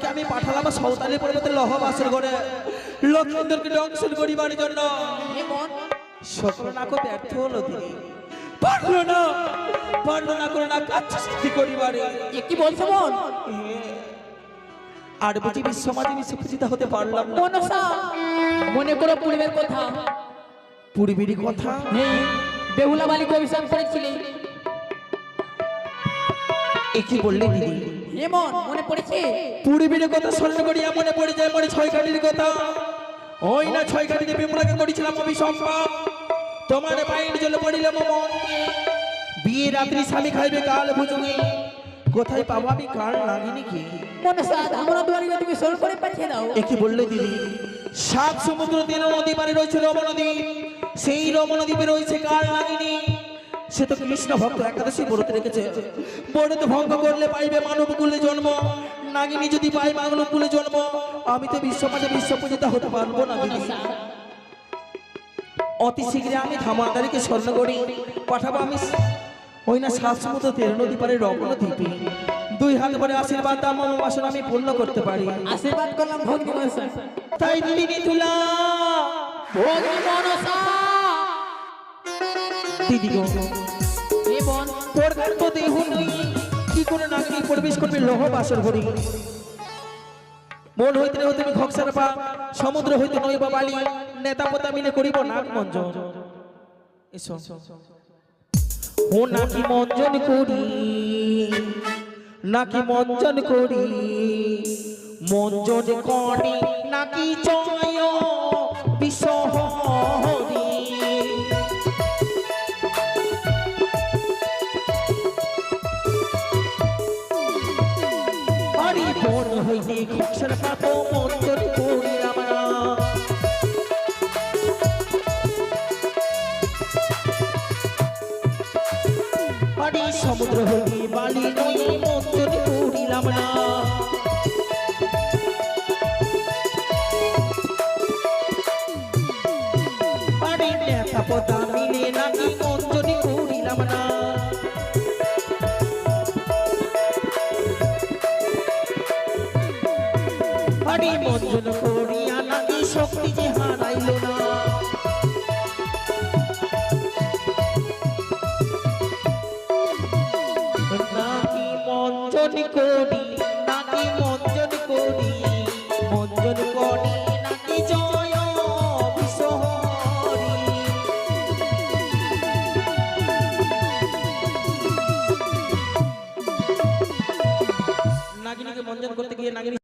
নাকি আমি পাঠালাম সাঁওতালি পর্বতের লহবাসের ঘরে লক্ষেন্দ্রকে দংশন করিবার জন্য। সকল নাকো ব্যর্থ হলো দিদি, পারলো না করে না কাজ সিদ্ধি করিবারে। কি বলছো বোন? আর বুঝি বিশ্বমাঝে বিশ্বপূজিতা হতে পারলাম না। মনসা মনে করো পূর্বের কথা। পূর্বেরই কথা? বেহুলা বালিকে অভিশাপ করেছিলে। কি বললে দিদি? এমন মনে পড়েছে? পূর্বের কথা স্মরণ করিয়া মনে পড়ে যায় মনে ছয় কাঠির কথা। ওই না ছয় কাঠিতে বিমলাকে করেছিলাম অভিসম্পাদ, তোমার পায়ের জলে পড়িলাম মন। বিয়ে রাত্রি স্বামী খাইবে কাল ভুজুগে, কোথায় পাবো আমি কাল নাগিনী কি? মনসা ধামরা দুয়ারিকে তুমি সোল করে পাঠিয়ে দাও। কি বললে দিদি? সাত সমুদ্র তিন নদী পারে রয়েছে রমনদ্বীপ, সেই রমনদ্বীপে রয়েছে কাল নাগিনী। সে তো কৃষ্ণ ভক্ত একাদশী ব্রত রেখেছে, ব্রত ভঙ্গ করলে পাইবে মানব কুলে জন্ম। নাগিনী যদি পাই মানব কুলে জন্ম, আমি তো বিশ্বমাঝে বিশ্বপূজিতা হতে পারবো না দিদি। অতি শীঘ্রে আমি ধামাদারিকে স্মরণ করি পাঠাবো আমি ওই না সাত সমুদ্র তেরো নদী পারে রমনদ্বীপে। দুই হাত ভরে আশীর্বাদ দাম আমার বাসনা আমি পূর্ণ করতে পারি। আশীর্বাদ করলাম ভগ্নী মনসা। তাই দিদি তুলা ভগ্নী মনসা। দিদি গো এ বোন তোর গান তো দেহ নই, কি করে নাগিনী প্রবেশ করবে লোহ বাসর ঘরে? মন হইতে তুমি খকসার পা, সমুদ্র হইতে নইবা বালি, নেতা পোতা মিলে করিব নাগ মঞ্জন। এসো ও নাকি মঞ্জন করি, নাকি মঞ্জন করি, মঞ্জন করি নাকি জয় বিশ্বহরি। হরি মন হইতে খকসার পাপ মঞ্জন করিলাম না। হরি সমুদ্র হইতে বালি নই মঞ্জন করিলাম না। হরি নেতা পতা মিলে নাকি মঞ্জন করিলাম না। হরি মঞ্জন করিয়া নাকি শক্তি যে হারাইল না। নাকি মঞ্জন করি, নাকি মঞ্জন করি, মঞ্জন করি নাকি জয় বিশ্বহরি। নাগিনীকে মঞ্জন করতে গিয়ে নাগিনী